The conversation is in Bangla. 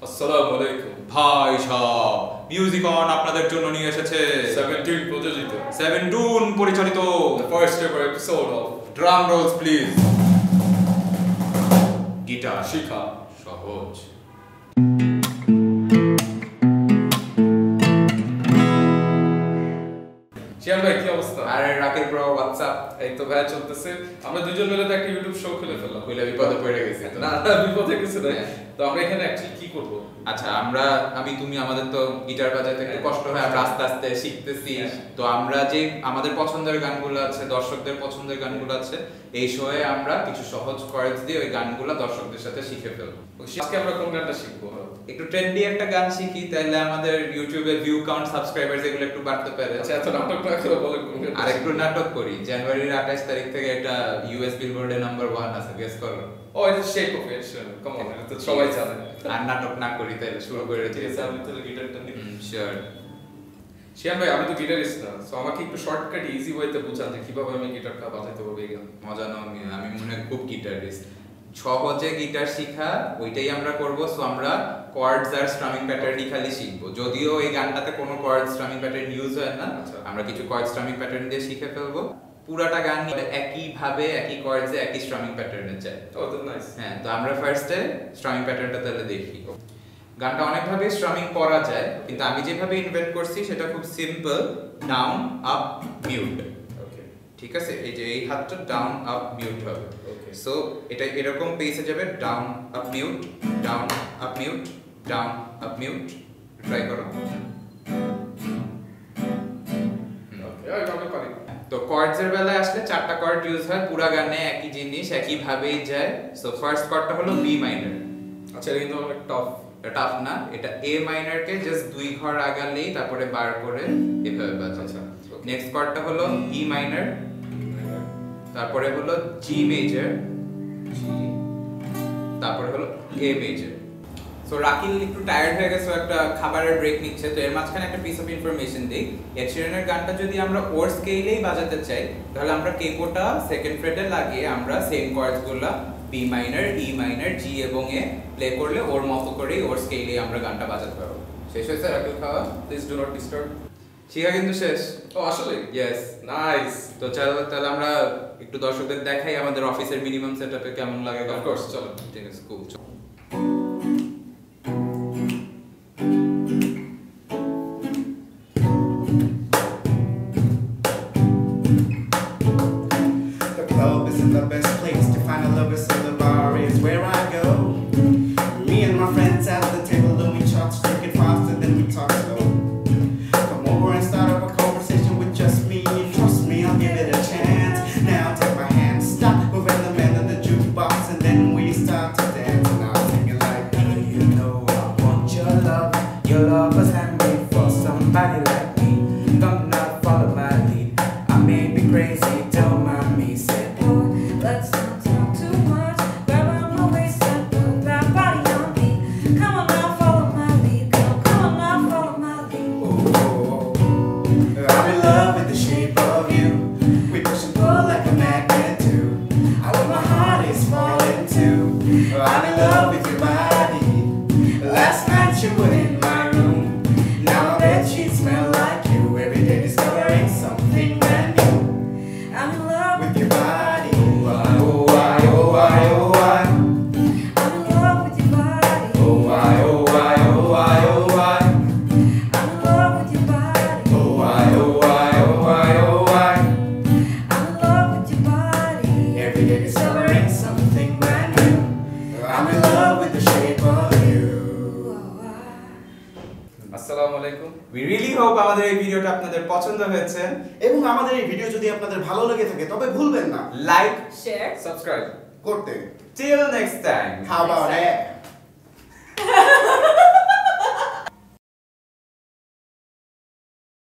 আসসালামু আলাইকুম ভাই সাহেব মিউজিক অন আপনাদের জন্য নিয়ে এসেছে 17 প্রযোজিত 17 পরিচালিত the first ever episode of drum rolls please guitar শিখা সহজ শিয়ান ভাই কি অবস্থা? আরে রাকিব ব্রো হোয়াটসঅ্যাপ এই তো ভাই চলতেছে। আমরা দুজন মিলে তো একটা ইউটিউব শো খুলে ফেললাম। কইলা বিপদে পড়ে গেছি তো না বিপদে কিছু না। তো আমরা এখানে অ্যাকচুয়ালি কি করব? আচ্ছা আমি তুমি আমাদের তো গিটার বাজাতে একটু কষ্ট হয়, আমরা আস্তে আস্তে শিখতেছি। তো আমরা যে আমাদের পছন্দের গানগুলো আছে, দর্শকদের পছন্দের গানগুলো আছে, এই শোয়ে আমরা কিছু সহজ কর্ডস দিয়ে ওই গানগুলো দর্শকদের সাথে শিখে ফেলবো। আজকে আমরা কোন গানটা শিখবো? একটু ট্রেন্ডি একটা গান শিখি, তাহলে আমাদের ইউটিউবে ভিউ কাউন্ট সাবস্ক্রাইবার্স এগুলো একটু বাড়তে পারে। আচ্ছা এত নাটক না করে বলেন কোন গান? আর একটু নাটক করি। জানুয়ারির 28 তারিখ থেকে এটা ইউএস বিলবোর্ডে নাম্বার 1 আছে, গেস করো। ও এটা shape of it, come on, এটা তো সবাই জানে। আর নাটক না করি তাহলে শুরু করে দিই। আমি তো গিটারটা নিই। শিওর। শিয়ান ভাই আমি তো গিটারিস্ট না, সো আমাকে একটু শর্টকাট ইজি ওয়েতে বোঝান যে কিভাবে আমি গিটারটা বাজাতে পারবো এই গান। মজা নাও আমি মনে হয় খুব গিটারিস্ট। সহজে গিটার শিখা ওইটাই আমরা করব। সো আমরা কর্ডস আর স্ট্রামিং প্যাটার্নই খালি শিখবো। যদিও এই গানটাতে কোনো কর্ড স্ট্রামিং প্যাটার্ন ইউজ হয় না, আমরা কিছু কর্ড স্ট্রামিং প্যাটার্ন দিয়ে শিখে ফেলবো। পুরাটা গান একই ভাবে একই কর্ডসে একই স্ট্রামিং প্যাটার্নে যায়। ও দ্যাটস নাইস। হ্যাঁ, তো আমরা ফার্স্টে স্ট্রামিং প্যাটার্নটা তাহলে দেখি। গানটা অনেকভাবে স্ট্রামিং করা যায়, কিন্তু আমি যেভাবে ইনভেন্ট করছি সেটা খুব সিম্পল, ডাউন আপ মিউট। ওকে, ঠিক আছে, এই যে এই হাতটা ডাউন আপ মিউট হবে। ওকে, সো এটা এরকম পেসে যাবে, down up mute, down up mute, down up mute. Try করো। ওকে, আমি পারি। তো কর্ডস এর বেলায় আসলে চারটা কর্ড ইউজ হয়, পুরো গানে একই জিনিস একই ভাবেই যায়। সো ফার্স্ট কর্ডটা হলো বি মাইনর। আচ্ছা এটা কিন্তু অনেক টাফ। টাফ না, এটা এ মাইনর কে জাস্ট দুই ঘর আগালেই তারপরে বার করে এভাবে বাজে। আচ্ছা, নেক্সট কর্ডটা হলো ই মাইনর, তারপরে হলো জি মেজর, তারপরে হলো এ মেজর। সো রাকিল একটু টায়ার্ড হয়ে গেছে, একটা খাবারের ব্রেক নিচ্ছে। তো এর মাঝখানে একটা পিস অফ ইনফরমেশন দিই। এড শিরানের গানটা যদি আমরা ওর স্কেলেই বাজাতে চাই, তাহলে আমরা কেপোটা সেকেন্ড ফ্রেটে লাগিয়ে আমরা সেম কর্ডসগুলো B minor, E minor, G এবং এ প্লে করলে ওর মতো করেই ওর স্কেলেই আমরা গানটা বাজাতে পারবো। শেষ হয়েছে রাকিল খাওয়া? Please do not disturb. শিখা কিন্তু শেষ। ও আসলে ইয়েস, নাইস। তো চলো তাহলে আমরা একটু দর্শকদের দেখাই আমাদের অফিসের মিনিমাম সেটআপে কেমন লাগে। অফ কোর্স, চলো। ঠিক আছে, খুব The club isn't the best place to find a lover, so the bar is where I go. Me and my friends at the table and we talk, drink it faster than we talk slow. Come over and start up a conversation with just me, and trust me, I'll give it a chance. Now take my hand, stop moving the man in the jukebox, and then we start to dance. And I'm singing like, do you know I want your love? Your love was handmade for somebody like me. Come now, follow my lead. I may be crazy, don't mind me. Say, Boy, let's not talk too much. Grab on my waist and put that body on me. Come on now, follow my lead. Come on now, follow my lead. oh, I'm in love with the shape of you. We push and pull like a magnet do. I know my heart is falling too. I'm in love with your body. Last night you were in my room. Now my bedsheets smell like you. Every day discovering something brand new. I'm in love With your body. Oh, I, oh, I, oh, I. I'm in love with your body. Oh, I, oh, I, oh, I, oh, I. I'm in love with your body. Oh, I, oh, I, oh, I, oh, I. I'm in love with your body. Every day discovering something brand new. I'm in love with the shape of you. আসসালামু আলাইকুম। We really hope আমাদের এই ভিডিওটা আপনাদের পছন্দ হয়েছে। এবং আমাদের এই ভিডিও যদি আপনাদের ভালো লেগে থাকে তবে ভুলবেন না লাইক, Share. সাবস্ক্রাইব করতে। till next time. How about that?